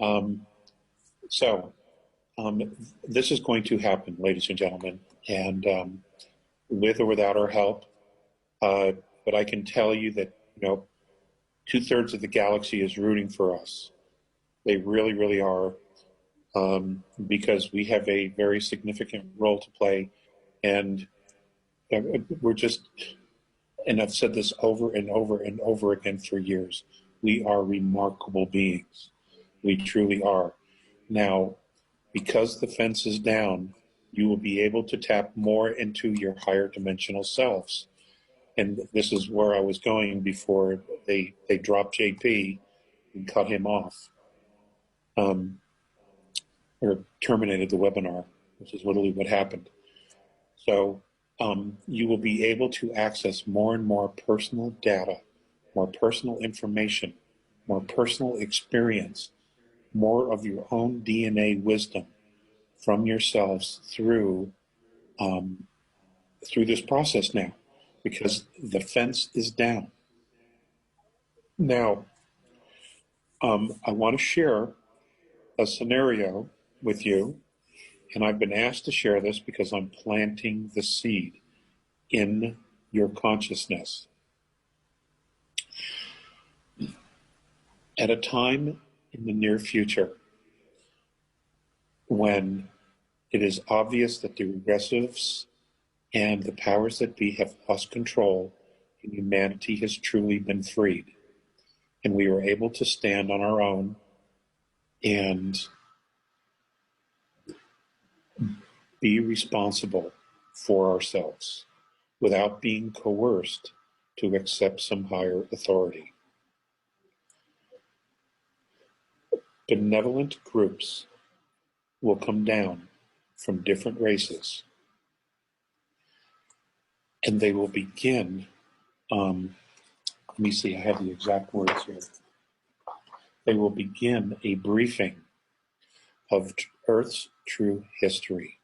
Um, so this is going to happen, ladies and gentlemen, and with or without our help. Uh, but I can tell you that, 2/3 of the galaxy is rooting for us. They really, really are, because we have a very significant role to play, and we're just, and I've said this over and over and over again for years, we are remarkable beings. We truly are. Now, because the fence is down, you will be able to tap more into your higher dimensional selves. And this is where I was going before they dropped JP and cut him off, or terminated the webinar, which is literally what happened. So you will be able to access more and more personal data, more personal information, more personal experience, more of your own DNA wisdom from yourselves through this process now, because the fence is down. Now, I want to share a scenario with you, and I've been asked to share this because I'm planting the seed in your consciousness. At a time in the near future when it is obvious that the regressives and the powers that be have lost control and humanity has truly been freed, and we are able to stand on our own and be responsible for ourselves without being coerced to accept some higher authority. Benevolent groups will come down from different races, and they will begin, let me see, I have the exact words here. They will begin a briefing of Earth's true history.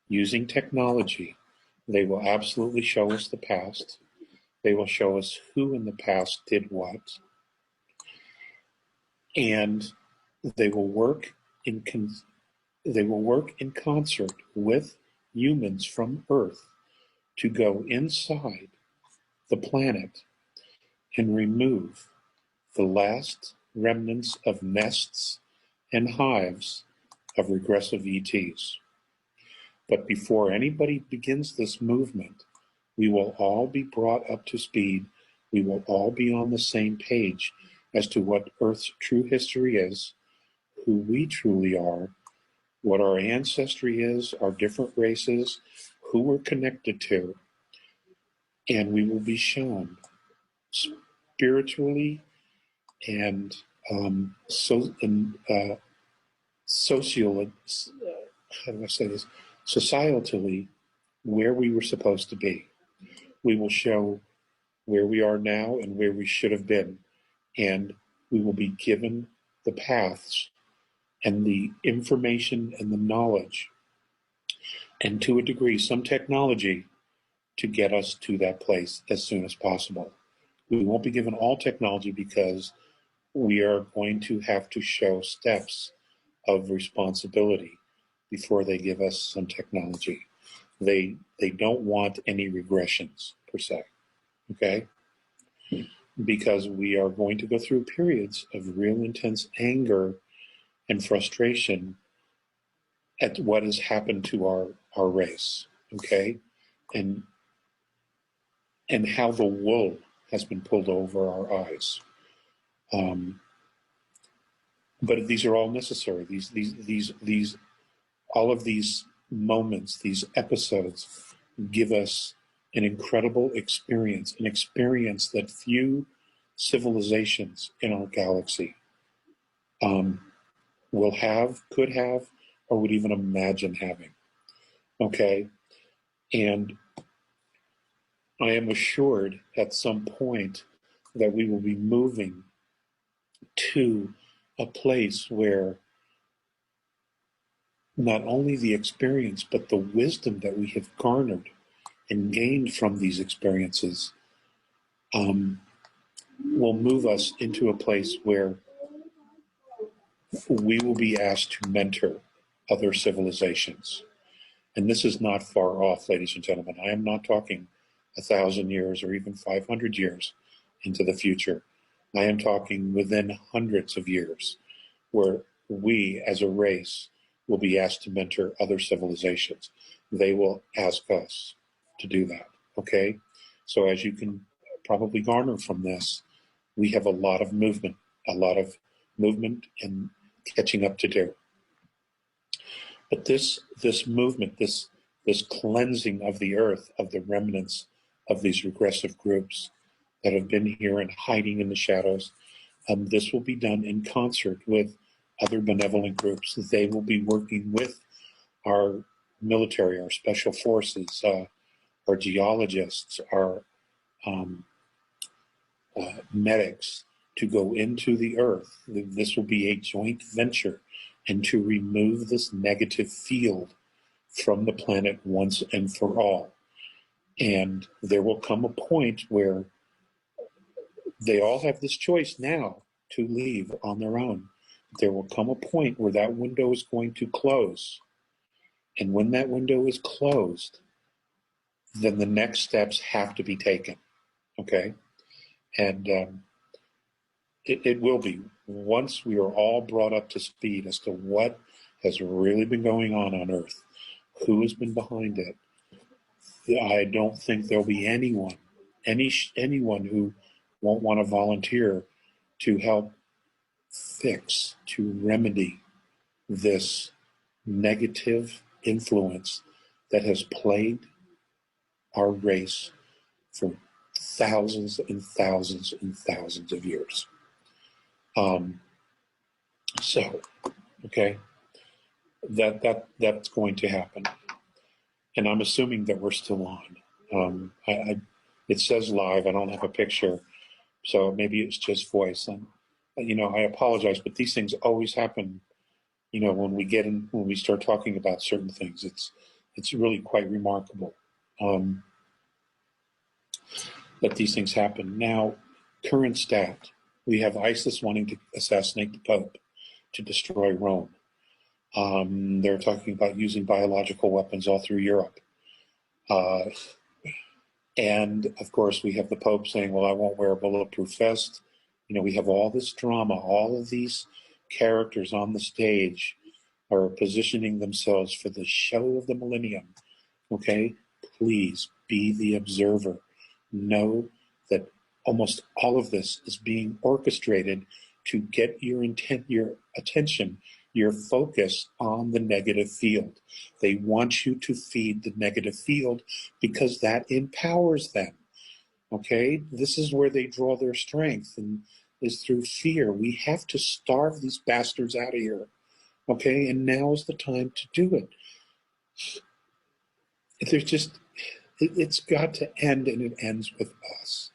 Using technology, they will absolutely show us the past. They will show us who in the past did what. And they will work in concert with humans from Earth to go inside the planet and remove the last remnants of nests and hives of regressive ETs. But before anybody begins this movement, we will all be brought up to speed. We will all be on the same page as to what Earth's true history is, who we truly are, what our ancestry is, our different races, who we're connected to, and we will be shown spiritually and societally where we were supposed to be. We will show where we are now and where we should have been, and we will be given the paths and the information and the knowledge, and to a degree some technology, to get us to that place as soon as possible. We won't be given all technology because we are going to have to show steps of responsibility before they give us some technology. They don't want any regressions per se, okay? Because we are going to go through periods of real intense anger and frustration at what has happened to our race, okay? And how the wool has been pulled over our eyes. But these are all necessary. These all of these moments, these episodes, give us an incredible experience, an experience that few civilizations in our galaxy will have, could have, or would even imagine having. Okay? And I am assured at some point that we will be moving to a place where not only the experience, but the wisdom that we have garnered and gained from these experiences will move us into a place where we will be asked to mentor other civilizations. And this is not far off, ladies and gentlemen. I am not talking 1,000 years or even 500 years into the future. I am talking within hundreds of years, where we as a race will be asked to mentor other civilizations. They will ask us to do that, okay? So as you can probably garner from this, we have a lot of movement and catching up to do. But this movement, this cleansing of the earth, of the remnants of these regressive groups that have been here and hiding in the shadows, this will be done in concert with other benevolent groups. They will be working with our military, our special forces, our geologists, our medics, to go into the earth. This will be a joint venture, and to remove this negative field from the planet once and for all. And there will come a point where they all have this choice now to leave on their own. There will come a point where that window is going to close. And when that window is closed, then the next steps have to be taken. Okay? And it will be, once we are all brought up to speed as to what has really been going on Earth, who has been behind it. I don't think there'll be anyone who won't want to volunteer to help fix, to remedy this negative influence that has plagued our race for thousands and thousands and thousands of years. So, okay, that's going to happen, and I'm assuming that we're still on. It says live. I don't have a picture, so maybe it's just voice. And I apologize, but these things always happen. When we start talking about certain things, it's really quite remarkable that these things happen. Now, current stat. We have ISIS wanting to assassinate the Pope to destroy Rome. They're talking about using biological weapons all through Europe. And, of course, we have the Pope saying, well, I won't wear a bulletproof vest. We have all this drama. All of these characters on the stage are positioning themselves for the show of the millennium. Okay? Please be the observer. Know that almost all of this is being orchestrated to get your attention, your focus on the negative field. They want you to feed the negative field because that empowers them. Okay? This is where they draw their strength, and is through fear. We have to starve these bastards out of here. Okay? And now is the time to do it. It's got to end, and it ends with us.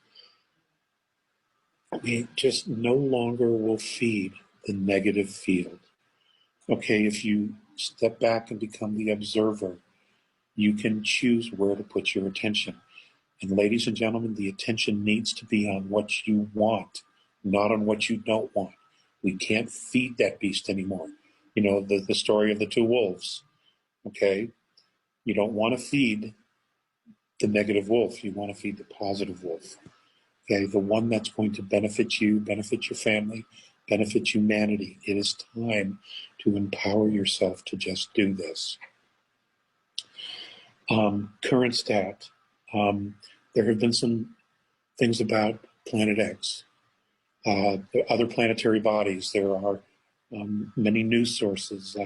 We just no longer will feed the negative field. Okay, if you step back and become the observer, you can choose where to put your attention. And ladies and gentlemen, the attention needs to be on what you want, not on what you don't want. We can't feed that beast anymore. The story of the two wolves. Okay, you don't want to feed the negative wolf. You want to feed the positive wolf. Okay, the one that's going to benefit you, benefit your family, benefit humanity. It is time to empower yourself to just do this. Current stat. There have been some things about Planet X. Other planetary bodies. There are many news sources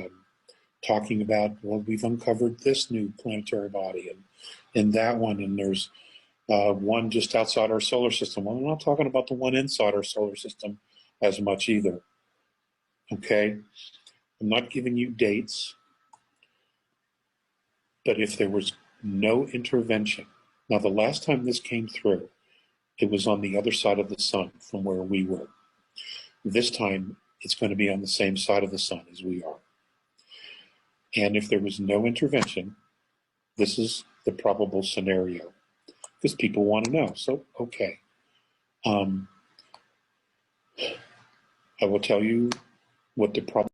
talking about, well, we've uncovered this new planetary body and that one, and there's one just outside our solar system. Well, I'm not talking about the one inside our solar system as much either. Okay? I'm not giving you dates, but if there was no intervention. Now, the last time this came through, it was on the other side of the sun from where we were. This time, it's going to be on the same side of the sun as we are. And if there was no intervention, this is the probable scenario, because people want to know. So, okay. I will tell you what the probable